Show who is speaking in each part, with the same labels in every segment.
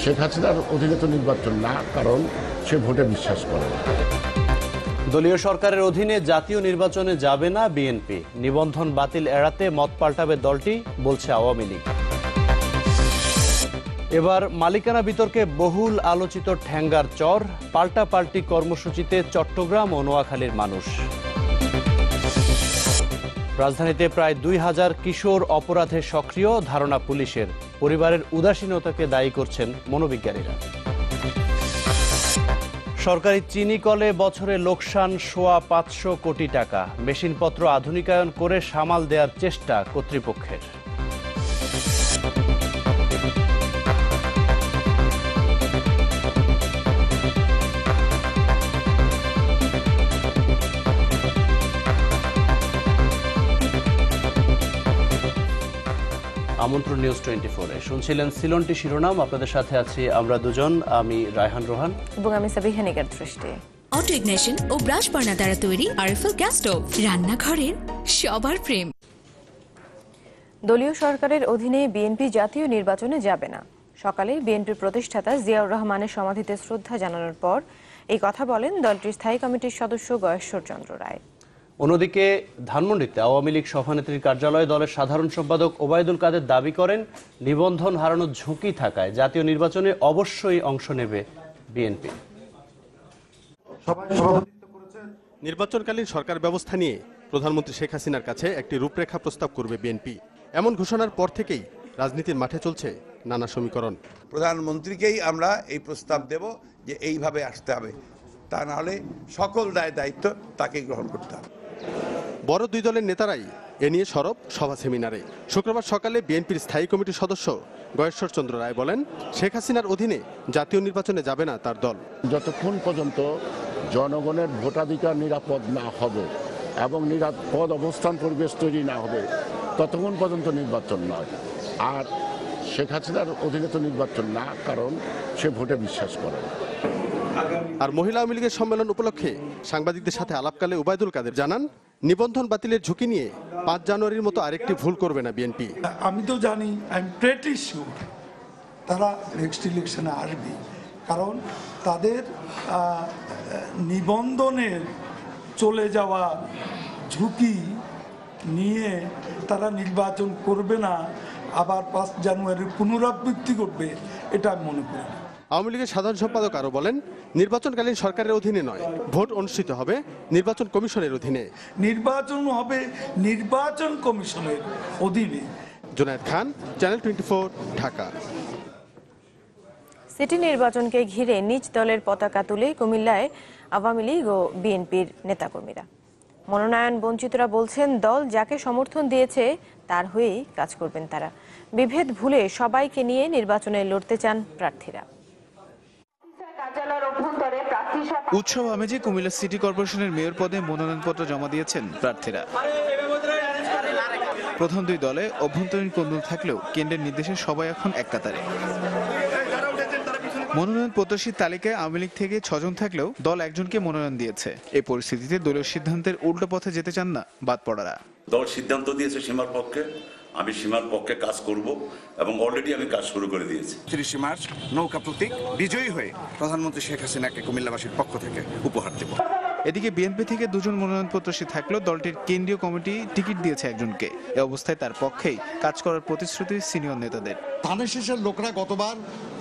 Speaker 1: শেখ হাসিনার অধীনে তো নির্বাচন না, কারণ সে ভোটে বিশ্বাস করে না।
Speaker 2: দলীয় সরকারের অধীনে জাতীয় নির্বাচনে যাবে না বিএনপি। নিবন্ধন বাতিল এড়াতে মত পাল্টাবে দলটি, বলছে আওয়ামী লীগ। এবার মালিকানা বিতর্কে বহুল আলোচিত ঠ্যাঙ্গার চর, পাল্টাপাল্টি কর্মসূচিতে চট্টগ্রাম ও নোয়াখালীর মানুষ। রাজধানীতে প্রায় 2000 কিশোর অপরাধে সক্রিয়, ধারণা পুলিশের। পরিবারের উদাসীনতাকে দায়ী করছেন মনোবিজ্ঞানীরা। সরকারি চিনি কলে বছরে লোকসান সোয়া 500 কোটি টাকা। মেশিনপত্র আধুনিকায়ন করে সামাল দেওয়ার চেষ্টা কর্তৃপক্ষের। আমন্ত্রণ নিউজ 24-এ শুনছিলেন সিলনটি শিরোনাম। আপনাদের সাথে আছি আমরা দুজন, আমি রায়হান রোহান
Speaker 3: এবং আমি সাবিহা নিগার দৃষ্টি।
Speaker 4: অটো ইগনিশন ও ব্রাশ বার্নার দ্বারা তৈরি আরএফএল গ্যাস স্টোভ, রান্নাঘরের সবার প্রেম।
Speaker 3: দলীয় সরকারের অধীনে বিএনপি জাতীয় নির্বাচনে যাবে না। সকালে বিএনপির প্রতিষ্ঠাতা জিয়াউর রহমানের সমাধিতে শ্রদ্ধা জানানোর পর এই কথা বলেন দলটির স্থায়ী কমিটির সদস্য গয়েশ্বর চন্দ্র রায়।
Speaker 2: অন্যদিকে ধানমন্ডিতে আওয়ামী লীগ সভানেত্রীর কার্যালয়ে দলের সাধারণ সম্পাদক ওবায়দুল কাদের দাবি করেন, নিবন্ধন হারানোর ঝুঁকি থাকায় জাতীয় নির্বাচনে অবশ্যই অংশ নেবে বিএনপি।
Speaker 5: নির্বাচনকালীন সরকার ব্যবস্থা নিয়ে প্রধানমন্ত্রী শেখ হাসিনার কাছে একটি রূপরেখা প্রস্তাব করবে বিএনপি। এমন ঘোষণার পর থেকেই রাজনীতির মাঠে চলছে নানা সমীকরণ।
Speaker 6: প্রধানমন্ত্রীকেই আমরা এই প্রস্তাব দেব যে এইভাবে আসতে হবে, তা না হলে সকল দায়িত্ব তাকে গ্রহণ করতে হবে।
Speaker 5: বড় দুই দলের নেতারাই এ নিয়ে সরব সভা সেমিনারে। শুক্রবার সকালে বিএনপির স্থায়ী কমিটির সদস্য গয়েশ্বর চন্দ্র রায় বলেন, শেখ হাসিনার অধীনে জাতীয় নির্বাচনে যাবে না তার দল।
Speaker 1: যতক্ষণ পর্যন্ত জনগণের ভোটাধিকার নিরাপদ না হবে এবং নিরাপদ অবস্থান পরিবেশ তৈরি না হবে, ততক্ষণ পর্যন্ত নির্বাচন নয়। আর শেখ হাসিনার অধীনে তো নির্বাচন না, কারণ সে ভোটে বিশ্বাস করে না।
Speaker 5: আর মহিলা আওয়ামী লীগের সম্মেলন উপলক্ষে সাংবাদিকদের সাথে আলাপকালে ওবায়দুল কাদের জানান, নিবন্ধন বাতিলের ঝুঁকি নিয়ে 5 জানুয়ারির মতো আরেকটি ভুল করবে না বিএনপি।
Speaker 7: আমি তো জানি, আই এম প্রিটি শিওর তারা নেক্সট ইলেকশনে আসবে, কারণ তাদের নিবন্ধনের চলে যাওয়া ঝুঁকি নিয়ে তারা নির্বাচন করবে না, আবার 5 জানুয়ারির পুনরাবৃত্তি করবে, এটা আমি মনে করি।
Speaker 5: আওয়ামী লীগের সাধারণ সম্পাদক আরও বলেন, নির্বাচনকালীন সরকারের অধীনে নয়, ভোট অনুষ্ঠিত হবে নির্বাচন কমিশনের অধীনে।
Speaker 7: নির্বাচন হবে নির্বাচন কমিশনের অধীনে।
Speaker 5: জুনায়েদ খান, চ্যানেল 24, ঢাকা।
Speaker 3: সিটি নির্বাচনকে ঘিরে নিজ দলের পতাকা তুলে কুমিল্লায় আওয়ামী লীগ ও বিএনপির নেতাকর্মীরা। মনোনয়ন বঞ্চিতরা বলছেন, দল যাকে সমর্থন দিয়েছে তার হয়েই কাজ করবেন তারা। বিভেদ ভুলে সবাইকে নিয়ে নির্বাচনে লড়তে চান প্রার্থীরা।
Speaker 8: উৎসব আমেজে কুমিল্লা সিটি কর্পোরেশনের মেয়র পদে মনোনয়নপত্র জমা দিয়েছেন প্রার্থীরা। প্রথম দুই দলে অভ্যন্তরীণ কোন্দল থাকলেও কেন্দ্রের নির্দেশে সবাই এখন এক কাতারে। মনোনয়ন প্রত্যাশীর তালিকায় আওয়ামী লীগ থেকে 6 জন থাকলেও দল একজনকে মনোনয়ন দিয়েছে। এই পরিস্থিতিতে দলীয় সিদ্ধান্তের উল্টো পথে যেতে চান না বাদ পড়ারা।
Speaker 9: দল সিদ্ধান্ত দিয়েছে সীমার পক্ষে, আমি সীমার পক্ষে কাজ করব এবং অলরেডি আমি কাজ শুরু করে দিয়েছি।
Speaker 10: 30 মার্চ নৌকা প্রতীক বিজয়ী হয়ে প্রধানমন্ত্রী শেখ হাসিনাকে কুমিল্লাবাসীর পক্ষ থেকে উপহার দেব।
Speaker 8: এদিকে বিএনপি থেকে 2 জন মনোনয়ন প্রত্যাশী থাকলেও দলটির কেন্দ্রীয় কমিটি টিকিট দিয়েছে একজনকে। এ অবস্থায় তার পক্ষেই কাজ করার প্রতিশ্রুতি সিনিয়র নেতাদের।
Speaker 11: ধানের শীষের লোকরা গতবার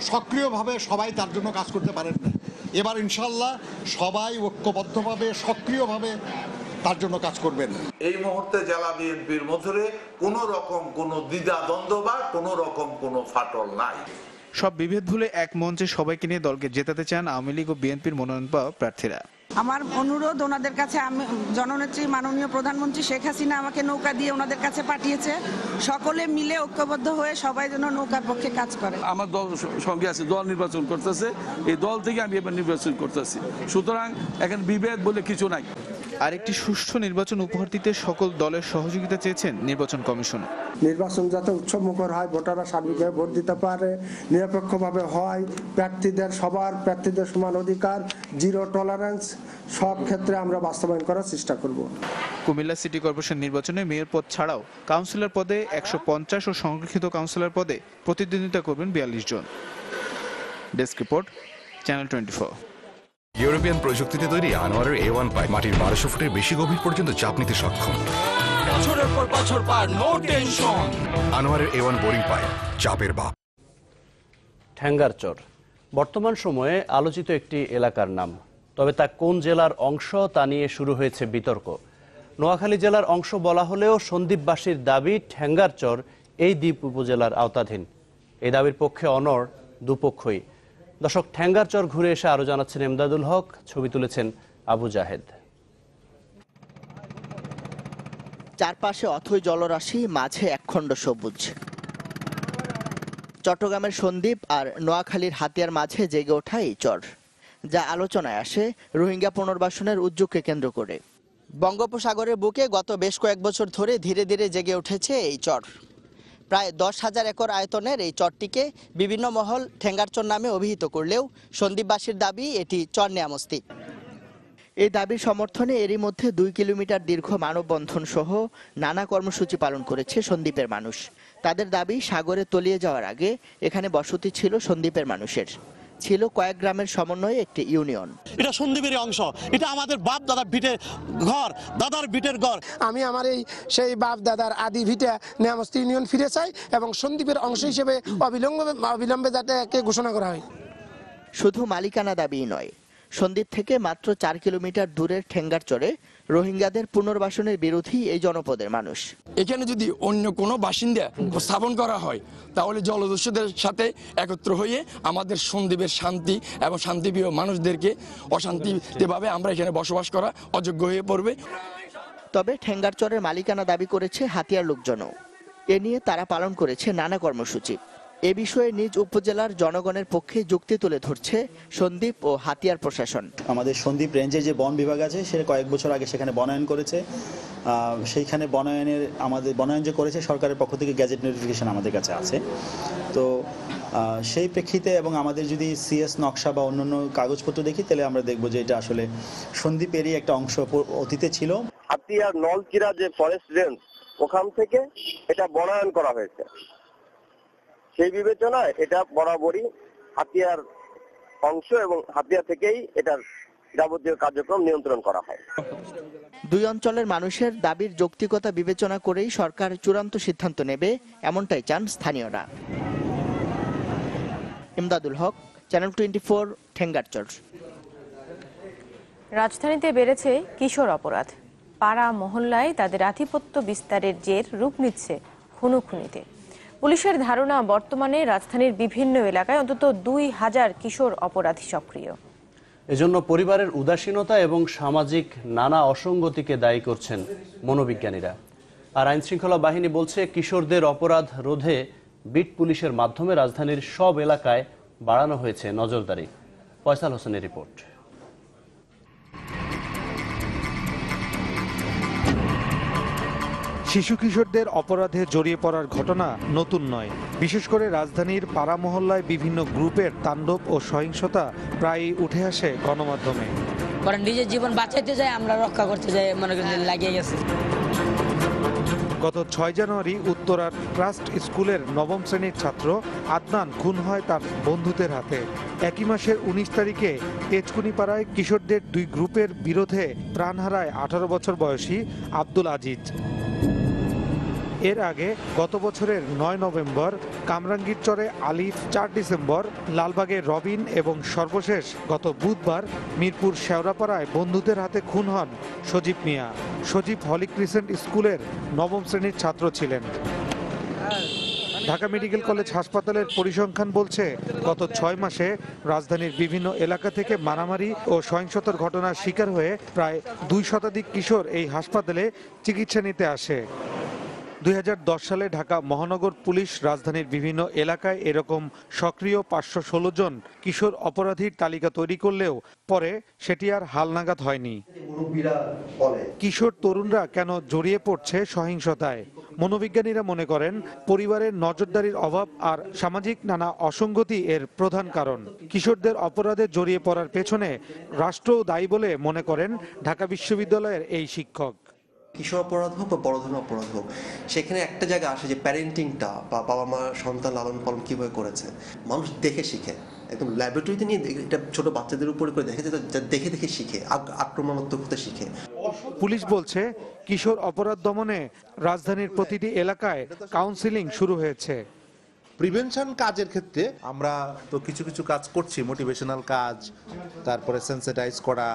Speaker 11: সক্রিয়ভাবে সবাই তার জন্য কাজ করতে পারেন না, এবার ইনশাল্লাহ সবাই ঐক্যবদ্ধভাবে সক্রিয়ভাবে তার জন্য কাজ করবেন।
Speaker 12: এই মুহূর্তে জেলা বিএনপির মধ্যে কোনো রকম কোনো দ্বিধা দ্বন্দ্ব বা কোনো রকম কোনো ফাটল নাই।
Speaker 8: সব বিভেদ ভুলে এক মঞ্চে সবাইকে নিয়ে দলকে জেতাতে চান আওয়ামী লীগ ও বিএনপির মনোনয়ন পাওয়া প্রার্থীরা।
Speaker 13: আমার অনুরোধ ওনাদের কাছে, আমি জননেত্রী মাননীয় প্রধানমন্ত্রী শেখ হাসিনা আমাকে নৌকা দিয়ে ওনাদের কাছে পাঠিয়েছে, সকলে মিলে ঐক্যবদ্ধ হয়ে সবাই যেন নৌকার পক্ষে কাজ করে।
Speaker 14: আমার দল সঙ্গে আছে, দল নির্বাচন করতেছে, এই দল থেকে আমি এবার নির্বাচন করতেছি, সুতরাং এখন বিভেদ বলে কিছু নাই।
Speaker 8: আরেকটি সুষ্ঠু নির্বাচন উপহার দিতে সকল দলের সহযোগিতা চেয়েছেন নির্বাচন কমিশন।
Speaker 15: নির্বাচন যাতে উৎসবমুখর হয়, ভোটাররা সার্বিকভাবে ভোট দিতে পারে, নিরপেক্ষভাবে হয়, সবার প্রার্থীদের সমান অধিকার, জিরো টলারেন্স, সব ক্ষেত্রে আমরা বাস্তবায়ন করার চেষ্টা করব।
Speaker 8: কুমিল্লা সিটি কর্পোরেশন নির্বাচনে মেয়র পদ ছাড়াও কাউন্সিলর পদে 150 ও সংরক্ষিত কাউন্সিলর পদে প্রতিদ্বন্দ্বিতা করবেন 42 জন। Desk report, channel 24।
Speaker 16: ইউরোপিয়ান প্রযুক্তিতে তৈরি আনোয়ারের A1 পাইপ মাটির 1200 ফুটের বেশি গভীর পর্যন্ত চাপ নিতে সক্ষম।
Speaker 17: বছরের পর বছর পার, নো টেনশন।
Speaker 16: আনোয়ারের A1 বোরিং পাইপ, চাপের বাপ।
Speaker 2: ঠ্যাঙ্গারচর বর্তমান সময়ে আলোচিত একটি এলাকার নাম, তবে তা কোন জেলার অংশ তা নিয়ে শুরু হয়েছে বিতর্ক। নোয়াখালী জেলার অংশ বলা হলেও সন্দ্বীপবাসীর দাবি ঠ্যাঙ্গারচর এই দ্বীপ উপজেলার আওতাধীন। এই দাবির পক্ষে অনড় দুপক্ষই। দর্শক, ঠ্যাঙ্গারচর ঘুরে এসে আরো জানাচ্ছেন এমদাদুল হক, ছবি তুলেছেন আবু জাহেদ।
Speaker 18: চারপাশে অথই জলরাশি, মাঝে একখণ্ড সবুজ। চট্টগ্রামের সন্দ্বীপ আর নোয়াখালীর হাতিয়ার মাঝে জেগে ওঠা এই চর, যা আলোচনায় আসে রোহিঙ্গা পুনর্বাসনের উদ্যোগকে কেন্দ্র করে। বঙ্গোপসাগরের বুকে গত বেশ কয়েক বছর ধরে ধীরে ধীরে জেগে উঠেছে এই চর। প্রায় 10,000 একর আয়তনের এই চরটিকে বিভিন্ন মহল ঠ্যাঙ্গারচর নামে অভিহিত করলেও সন্দ্বীপবাসীর দাবি এটি চর নেয়ামস্তি। এই দাবির সমর্থনে এরই মধ্যে 2 কিলোমিটার দীর্ঘ মানববন্ধন সহ নানা কর্মসূচি পালন করেছে সন্দ্বীপের মানুষ। তাদের দাবি, সাগরে তলিয়ে যাওয়ার আগে এখানে বসতি ছিল সন্দ্বীপের মানুষের, ছিল কয়েক গ্রামের সমন্বয়ে একটি ইউনিয়ন।
Speaker 19: এটা সন্দ্বীপের অংশ, এটা আমাদের বাপ দাদার ভিটের ঘর, দাদার ভিটের ঘর।
Speaker 15: আমি আমার সেই বাপ দাদার আদি ভিটা নেয়ামস্তি ইউনিয়ন ফিরে চাই এবং সন্দ্বীপের অংশ হিসেবে অবিলম্বে যাতে ঘোষণা করা হয়।
Speaker 18: শুধু মালিকানা দাবিই নয়, সন্দ্বীপ থেকে মাত্র 4 কিলোমিটার দূরের ঠ্যাঙ্গারচরে রোহিঙ্গাদের পুনর্বাসনের বিরোধী এই জনপদের মানুষ।
Speaker 20: এখানে যদি অন্য কোনো বাসিন্দা স্থাপন করা হয় তাহলে জলদস্যুদের সাথে একত্র হয়ে আমাদের সন্দ্বীপের শান্তি এবং শান্তিপ্রিয় মানুষদেরকে অশান্তিভাবে আমরা এখানে বসবাস করা অযোগ্য হয়ে পড়বে।
Speaker 18: তবে ঠ্যাঙ্গারচরের মালিকানা দাবি করেছে হাতিয়ার লোকজনও। এ নিয়ে তারা পালন করেছে নানা কর্মসূচি। এ বিষয়ে নিজ উপজেলার জনগণের পক্ষে যুক্তি তুলে ধরছে সন্দ্বীপ ও হাতিয়ার প্রশাসন।
Speaker 21: আমাদের সন্দ্বীপ রেঞ্জের যে বন বিভাগ আছে সেটা কয়েক বছর আগে সেখানে বনায়ন করেছে। সেইখানে বনায়ন যে করেছে সরকারের পক্ষ থেকে গ্যাজেট নোটিফিকেশন আমাদের কাছে আছে। তো সেই প্রেক্ষিতে এবং আমাদের যদি সিএস নকশা বা অন্যান্য কাগজপত্র দেখি তাহলে আমরা দেখব যে এটা আসলে সন্দ্বীপেরই একটা অংশ অতীতে ছিল।
Speaker 22: হাতিয়ার নলচিরা যে ফরেস্ট রেঞ্জ, ওখান থেকে এটা বনায়ন করা হয়েছে। সেই বিবেচনায় এটা বরাবরই হাতিয়ার অংশ এবং হাতিয়া থেকেই এটার যাবতীয় কার্যক্রম নিয়ন্ত্রণ করা হয়।
Speaker 18: দুই অঞ্চলের মানুষের দাবির যৌক্তিকতা বিবেচনা করেই সরকার চূড়ান্ত সিদ্ধান্ত নেবে, এমনটাই চান স্থানীয়রা। ইমদাদুল হক, চ্যানেল 24, ঠ্যাঙ্গারচর।
Speaker 3: রাজধানীতে বেড়েছে কিশোর অপরাধ। পাড়া মহল্লায় তাদের আধিপত্য বিস্তারের জের রূপ নিচ্ছে খুনোখুনিতে। পুলিশের ধারণা, বর্তমানে রাজধানীর বিভিন্ন এলাকায় অন্তত 2000 কিশোর অপরাধী সক্রিয়।
Speaker 2: এজন্য পরিবারের উদাসীনতা এবং সামাজিক নানা অসঙ্গতিকে দায়ী করছেন মনোবিজ্ঞানীরা। আর আইনশৃঙ্খলা বাহিনী বলছে, কিশোরদের অপরাধ রোধে বিট পুলিশের মাধ্যমে রাজধানীর সব এলাকায় বাড়ানো হয়েছে নজরদারি। ফয়সাল হোসেনের রিপোর্ট।
Speaker 23: শিশু কিশোরদের অপরাধে জড়িয়ে পড়ার ঘটনা নতুন নয়। বিশেষ করে রাজধানীর পাড়া মহল্লায় বিভিন্ন গ্রুপের তাণ্ডব ও সহিংসতা প্রায়ই উঠে আসে গণমাধ্যমে।
Speaker 24: নিজের জীবন বাঁচাইতে যায়, আমরা রক্ষা করতে যাই, মনে করেন লাগিয়ে গেছে।
Speaker 23: গত 6 জানুয়ারি উত্তরার ট্রাস্ট স্কুলের 9ম শ্রেণীর ছাত্র আদনান খুন হয় তার বন্ধুদের হাতে। একই মাসের 19 তারিখে তেজকুনিপাড়ায় কিশোরদের 2 গ্রুপের বিরোধে প্রাণ হারায় 18 বছর বয়সী আব্দুল আজিজ। এর আগে গত বছরের 9 নভেম্বর কামরাঙ্গীর চরে আলিফ, 4 ডিসেম্বর লালবাগে রবিন এবং সর্বশেষ গত বুধবার মিরপুর শেওড়াপাড়ায় বন্ধুদের হাতে খুন হন সজীব মিয়া। সজীব হলি ক্রিসেন্ট স্কুলের 9ম শ্রেণীর ছাত্র ছিলেন। ঢাকা মেডিকেল কলেজ হাসপাতালের পরিসংখ্যান বলছে, গত 6 মাসে রাজধানীর বিভিন্ন এলাকা থেকে মারামারি ও সহিংসতার ঘটনার শিকার হয়ে প্রায় 2 শতাধিক কিশোর এই হাসপাতালে চিকিৎসা নিতে আসে। 2010 সালে ঢাকা মহানগর পুলিশ রাজধানীর বিভিন্ন এলাকায় এরকম সক্রিয় 516 জন কিশোর অপরাধীর তালিকা তৈরি করলেও পরে সেটি আর হালনাগাদ হয়নি। কিশোর তরুণরা কেন জড়িয়ে পড়ছে সহিংসতায়? মনোবিজ্ঞানীরা মনে করেন, পরিবারের নজরদারির অভাব আর সামাজিক নানা অসঙ্গতি এর প্রধান কারণ। কিশোরদের অপরাধে জড়িয়ে পড়ার পেছনে রাষ্ট্রও দায়ী বলে মনে করেন ঢাকা বিশ্ববিদ্যালয়ের এই শিক্ষক।
Speaker 25: কিশোর অপরাধ হোক বা বড় ধরনের অপরাধ হোক, সেখানে একটা জায়গা আসে যে প্যারেন্টিংটা বা বাবা মা সন্তান লালন পালন কীভাবে করেছে, মানুষ দেখে শিখে। একদম ল্যাবরেটরিতে নিয়ে এটা ছোট বাচ্চাদের উপরে করে দেখে দেখে দেখে শিখে আক্রমণাত্মক হতে শিখে।
Speaker 23: পুলিশ বলছে কিশোর অপরাধ দমনে রাজধানীর প্রতিটি এলাকায় কাউন্সিলিং শুরু হয়েছে।
Speaker 1: প্রিভেনশন কাজের ক্ষেত্রে আমরা তো কিছু কিছু কাজ করছি, মোটিভেশনাল কাজ, তারপরে সেন্সিটাইজ করা,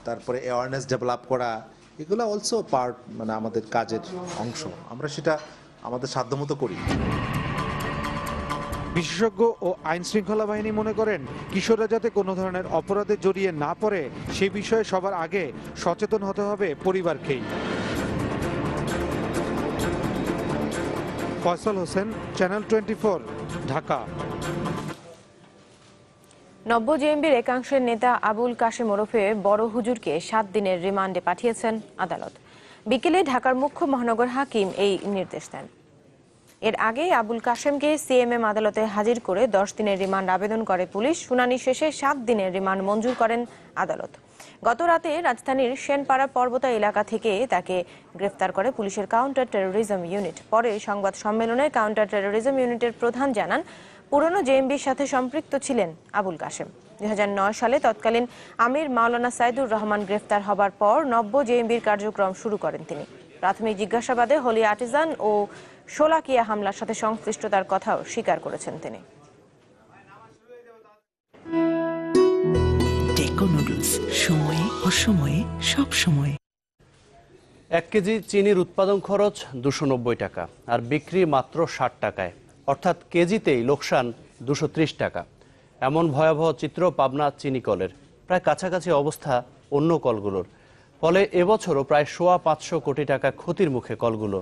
Speaker 1: তারপরে অ্যাওয়ারনেস ডেভেলপ করা, এগুলো অলসো পার্ট মানে আমাদের কাজের অংশ। আমরা সেটা আমাদের সাধ্যমতো করি।
Speaker 23: বিশেষজ্ঞ ও আইন শৃঙ্খলা বাহিনী মনে করেন কিশোররা যাতে কোনো ধরনের অপরাধে জড়িয়ে না পড়ে সে বিষয়ে সবার আগে সচেতন হতে হবে পরিবারকেই। ফয়সাল হোসেন, চ্যানেল 24, ঢাকা।
Speaker 3: নব্য জেএমবির একাংশের নেতা আবুল কাশেম ওরফে বড় হুজুরকে 7 দিনের রিমান্ডে পাঠিয়েছেন আদালত। বিকেলে ঢাকার মুখ্য মহানগর হাকিম এই নির্দেশ দেন। এর আগে আবুল কাশেমকে সিএমএম আদালতে হাজির করে 10 দিনের রিমান্ড আবেদন করে পুলিশ। শুনানি শেষে 7 দিনের রিমান্ড মঞ্জুর করেন আদালত। গত রাতে রাজধানীর সেনপাড়া পর্বতা এলাকা থেকে তাকে গ্রেফতার করে পুলিশের কাউন্টার টেরোরিজম ইউনিট। পরে সংবাদ সম্মেলনে কাউন্টার টেরোরিজম ইউনিটের প্রধান জানান, পুরনো জেএমবির সাথে সম্পৃক্ত ছিলেন আবুল কাশেম। 2009 সালে তৎকালীন আমির মাওলানা সাইদুর রহমান গ্রেফতার হবার পর নব্য জেএমবির কার্যক্রম শুরু করেন তিনি। প্রাথমিক জিজ্ঞাসাবাদে হোলি আর্টিজান ও শোলাকিয়া হামলার সাথে সংশ্লিষ্টতার কথাও স্বীকার করেছেন তিনি।
Speaker 4: টেকো নুডলস, সময়ে অসময়ে সব সময়।
Speaker 2: 1 কেজি চিনির উৎপাদন খরচ 290 টাকা আর বিক্রি মাত্র 60 টাকায়, অর্থাৎ কেজিতেই লোকসান 230 টাকা। এমন ভয়াবহ চিত্র পাবনা চিনি কলের। প্রায় কাছাকাছি অবস্থা অন্য কলগুলোর। ফলে এবছরও প্রায় 500 কোটি টাকা ক্ষতির মুখে কলগুলো,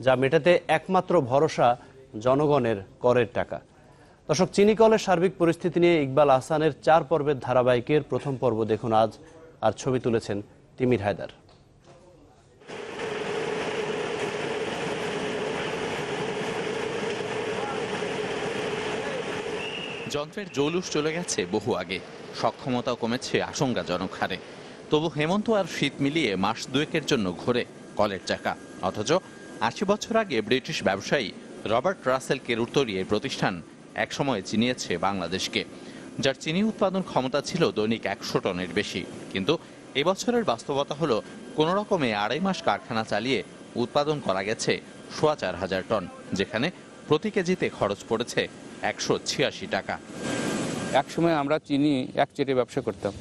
Speaker 2: যা মেটাতে একমাত্র ভরসা জনগণের করের টাকা। দর্শক, চিনি কলের সার্বিক পরিস্থিতি নিয়ে ইকবাল আহসানের 4 পর্বের ধারাবাহিকের প্রথম পর্ব দেখুন আজ, আর ছবি তুলেছেন তিমির হায়দার।
Speaker 5: যন্ত্রের জৌলুস চলে গেছে বহু আগে, সক্ষমতাও কমেছে আশঙ্কাজনক হারে। তবু হেমন্ত আর শীত মিলিয়ে মাস দুয়েকের জন্য ঘোরে কলের চাকা। অথচ 80 বছর আগে ব্রিটিশ ব্যবসায়ী রবার্ট রাসেল কেরুর তৈরি এই প্রতিষ্ঠান একসময় চিনিয়েছে বাংলাদেশকে, যার চিনি উৎপাদন ক্ষমতা ছিল দৈনিক 100 টনের বেশি। কিন্তু এবছরের বাস্তবতা হলো কোনো রকমে 2.5 মাস কারখানা চালিয়ে উৎপাদন করা গেছে 4,500 টন, যেখানে প্রতি কেজিতে খরচ পড়েছে 186 টাকা।
Speaker 6: একসময় আমরা চিনি এক চেটে ব্যবসা করতাম,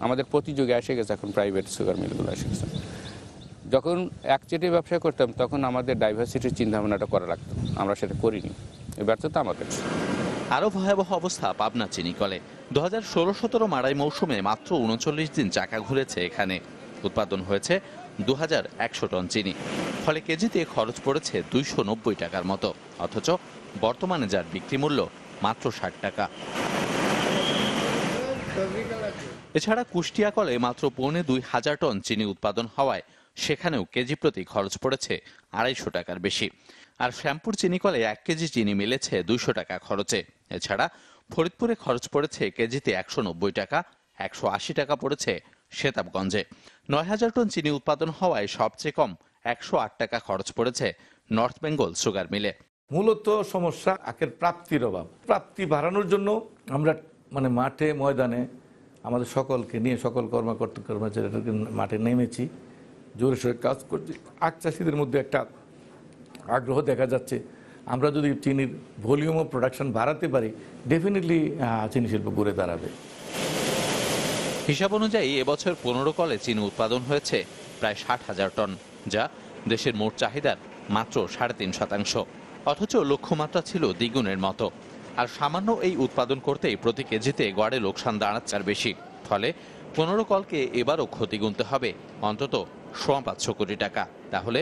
Speaker 6: আমাদের প্রতিযোগী এসে গেছে এখন প্রাইভেট সুগার মিলগুলো এসে গেছে। যখন এক চেটে ব্যবসা করতাম তখন আমাদের ডাইভার্সিটির চিন্তাভাবনাটা করা লাগতো, আমরা সেটা করিনি। এই ব্যর্থতা আমাদের।
Speaker 5: আরও ভয়াবহ অবস্থা পাবনা চিনি কলে। 2016-17 মাড়াই মৌসুমে মাত্র 39 দিন চাকা ঘুরেছে এখানে। উৎপাদন হয়েছে 2100 টন চিনি, ফলে কেজিতে খরচ পড়েছে 290 টাকার মতো। অথচ বর্তমানে যার বিক্রি মূল্য মাত্র 60 টাকা। এছাড়া কুষ্টিয়া কলে মাত্র 2500 টন চিনি উৎপাদন হওয়ায় সেখানেও কেজি প্রতি খরচ পড়েছে 250 টাকার বেশি। আর শ্যামপুর চিনি কলে 1 কেজি চিনি মিলেছে 200 টাকা খরচে। এছাড়া ফরিদপুরে খরচ পড়েছে কেজিতে 190 টাকা, 180 টাকা পড়েছে সেতাবগঞ্জে। 9000 টন চিনি উৎপাদন হওয়ায় সবচেয়ে কম 108 টাকা খরচ পড়েছে নর্থ বেঙ্গল সুগার মিলে।
Speaker 7: মূলত সমস্যা আখের প্রাপ্তির অভাব। প্রাপ্তি বাড়ানোর জন্য আমরা মাঠে ময়দানে আমাদের সকলকে নিয়ে সকল কর্মচারীদেরকে মাঠে নেমেছি, জোরে সোরে কাজ করছি। আখ চাষিদের মধ্যে একটা আগ্রহ দেখা যাচ্ছে, আমরা যদি চিনির ভলিউম ও প্রোডাকশন বাড়াতে পারি ডেফিনেটলি চিনি শিল্প ঘুরে দাঁড়াবে।
Speaker 5: হিসাব অনুযায়ী এবছর 15 কলে চিনি উৎপাদন হয়েছে প্রায় 60,000 টন, যা দেশের মোট চাহিদার মাত্র 3.5%। অথচ লক্ষ্যমাত্রা ছিল দ্বিগুণের মতো। আর সামান্য এই উৎপাদন করতেই প্রতি কেজিতে গড়ে লোকসান দাঁড়াচ্ছে আর বেশি। ফলে 15 কলকে এবারও ক্ষতি গুনতে হবে অন্তত 500 কোটি টাকা। তাহলে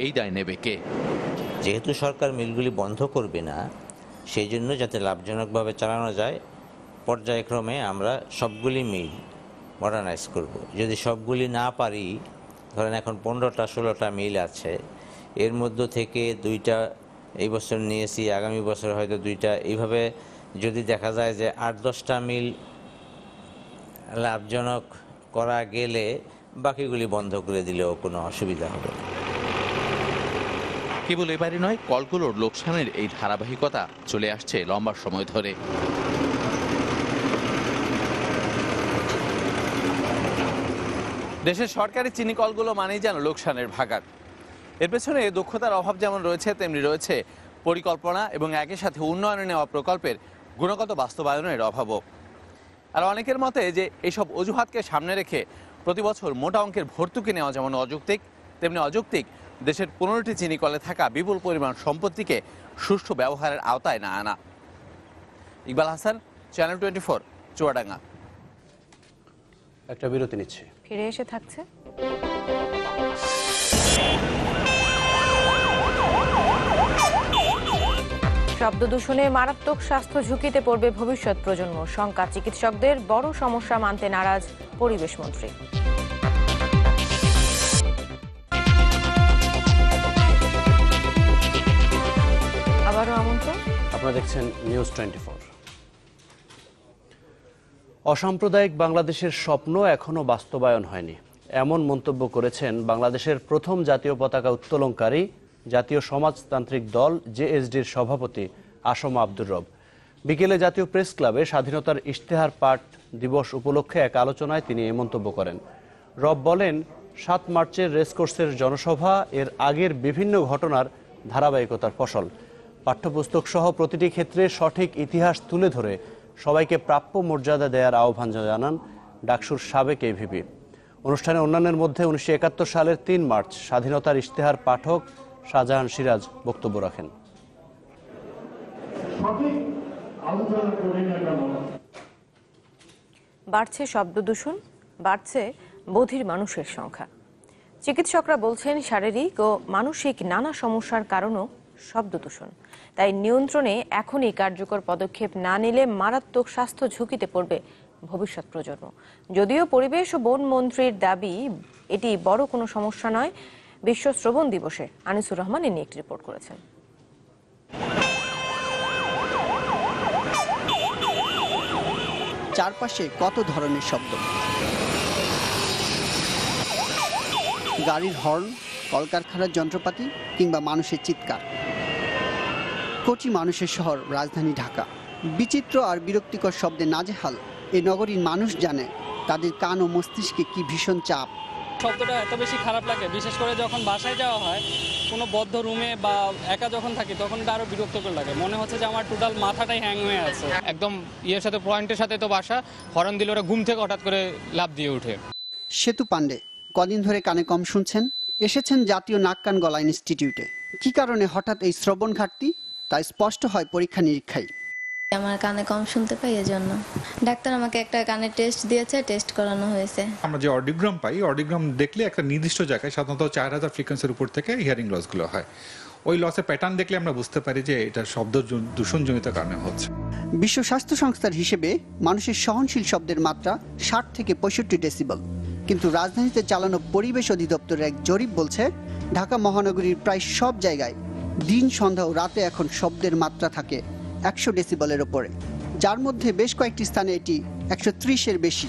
Speaker 5: এই দায় নেবে কে?
Speaker 26: যেহেতু সরকার মিলগুলি বন্ধ করবে না, সেই জন্য যাতে লাভজনকভাবে চালানো যায় পর্যায়ক্রমে আমরা সবগুলি মিল মডার্নাইজ করব। যদি সবগুলি না পারি, ধরেন এখন 15টা-16টা মিল আছে, এর মধ্য থেকে 2টা এই বছর নিয়েছি, আগামী বছর হয়তো 2টা, এইভাবে যদি দেখা যায় যে 8-10টা মিল লাভজনক করা গেলে বাকিগুলি বন্ধ করে দিলেও কোনো অসুবিধা হবে না।
Speaker 5: কেবল এবারই নয়, কলগুলোর লোকসানের এই ধারাবাহিকতা চলে আসছে লম্বা সময় ধরে।
Speaker 9: দেশের সরকারি চিনি কলগুলো মানেই যেন লোকসানের ভাগাড়। এর পেছনে দক্ষতার অভাব যেমন রয়েছে, তেমনি রয়েছে পরিকল্পনা এবং একই সাথে উন্নয়নে নেওয়া প্রকল্পের গুণগত বাস্তবায়নের অভাবও। আর অনেকের মতে যে এইসব অজুহাতকে সামনে রেখে প্রতি বছর মোটা অঙ্কের ভর্তুকি নেওয়া যেমন অযৌক্তিক, তেমনি অযৌক্তিক দেশের 15টি চিনি কলে থাকা বিপুল পরিমাণ সম্পত্তিকে সুষ্ঠু ব্যবহারের আওতায় না আনা। ইকবাল হাসান, চ্যানেল 24, চুয়াডাঙ্গা।
Speaker 2: একটা বিরতি নিচ্ছে,
Speaker 3: ফিরে এসে থাকছে। শব্দ দূষণে মারাত্মক স্বাস্থ্য ঝুঁকিতে পড়বে ভবিষ্যৎ প্রজন্ম, শঙ্কা চিকিৎসকদের। বড় সমস্যা মানতে নারাজ পরিবেশ মন্ত্রী। আবারও আমন্ত্রণ,
Speaker 2: আপনারা দেখছেন নিউজ 24। অসাম্প্রদায়িক বাংলাদেশের স্বপ্ন এখনো বাস্তবায়ন হয়নি, এমন মন্তব্য করেছেন বাংলাদেশের প্রথম জাতীয় পতাকা উত্তোলনকারী জাতীয় সমাজতান্ত্রিক দল জেএসডির সভাপতি আসম আব্দুর রব। বিকেলে জাতীয় প্রেস ক্লাবে স্বাধীনতার ইশতেহার পাঠ দিবস উপলক্ষে এক আলোচনায় তিনি এই মন্তব্য করেন। রব বলেন, 7 মার্চের রেসকোর্সের জনসভা এর আগের বিভিন্ন ঘটনার ধারাবাহিকতার ফসল। পাঠ্যপুস্তক সহ প্রতিটি ক্ষেত্রে সঠিক ইতিহাস তুলে ধরে সবাইকে প্রাপ্য মর্যাদা দেওয়ার আহ্বান জানান ডাকসুর সাবেক এভিপি। অনুষ্ঠানে অন্যান্যের মধ্যে 1971 সালের 3 মার্চ স্বাধীনতার ইশতেহার পাঠক শাহজাহান সিরাজ বক্তব্য রাখেন।
Speaker 3: বাড়ছে শব্দ দূষণ, বাড়ছে বধির মানুষের সংখ্যা। চিকিৎসকরা বলছেন, শারীরিক ও মানসিক নানা সমস্যার কারণও শব্দ দূষণ। তাই নিয়ন্ত্রণে এখনই কার্যকর পদক্ষেপ না নিলে মারাত্মক স্বাস্থ্য ঝুঁকিতে পড়বে ভবিষ্যৎ প্রজন্ম। যদিও পরিবেশ ও বন মন্ত্রীর দাবি এটি বড় কোনো সমস্যা নয়। বিশ্ব শ্রবণ দিবসে আনিসুর রহমান এ নিয়ে একটি রিপোর্ট করেছেন।
Speaker 10: চারপাশে কত ধরনের শব্দ, গাড়ির হর্ন, কলকারখানার যন্ত্রপাতি কিংবা মানুষের চিৎকার। কোটি মানুষের শহর রাজধানী ঢাকা। বিচিত্র আর বিরক্তিকর শব্দে নাজেহাল এই নগরীর মানুষ জানে তাদের কান ও মস্তিষ্কে কি ভীষণ চাপ।
Speaker 11: শব্দটা এত বেশি খারাপ লাগে, বিশেষ করে যখন বাসায় যাওয়া হয়, কোনো বদ্ধ রুমে বা একা যখন থাকি তখন এটা আরও বিরক্তকর লাগে। মনে হচ্ছে যে আমার টোটাল মাথাটাই হ্যাং হয়ে আছে। একদম ইয়ের সাথে পয়েন্টের সাথে তো বাসা, হরন দিলে ওরা ঘুম থেকে হঠাৎ করে লাফ দিয়ে ওঠে।
Speaker 10: সেতু পান্ডে কদিন ধরে কানে কম শুনছেন, এসেছেন জাতীয় নাক কান গলা ইনস্টিটিউটে। কি কারণে হঠাৎ এই শ্রবণ ঘাটতি তা স্পষ্ট হয় পরীক্ষা নিরীক্ষায়।
Speaker 12: আমার কানে কম শুনতে পাই, এজন্য ডাক্তার আমাকে একটা কানে টেস্ট দিয়েছে, টেস্ট করানো হয়েছে।
Speaker 13: আমরা যে অডিওগ্রাম পাই, অডিওগ্রাম দেখলে একটা নির্দিষ্ট জায়গায় সাধারণত 4000 ফ্রিকোয়েন্সির উপর থেকে হিয়ারিং লসগুলো হয়। ওই লসের প্যাটার্ন দেখলে আমরা বুঝতে পারি যে এটা শব্দ দূষণজনিত কারণে হচ্ছে।
Speaker 10: বিশ্ব স্বাস্থ্য সংস্থার হিসেবে মানুষের সহনশীল শব্দের মাত্রা 60 থেকে 65 ডেসিবল। কিন্তু রাজধানীতে চালানো পরিবেশ অধিদপ্তরের এক জরিপ বলছে, ঢাকা মহানগরীর প্রায় সব জায়গায় দিন, সন্ধ্যা ও রাতে এখন শব্দের মাত্রা থাকে 100 ডেসিবলের ওপরে, যার মধ্যে বেশ কয়েকটি স্থানে এটি 130-এর বেশি।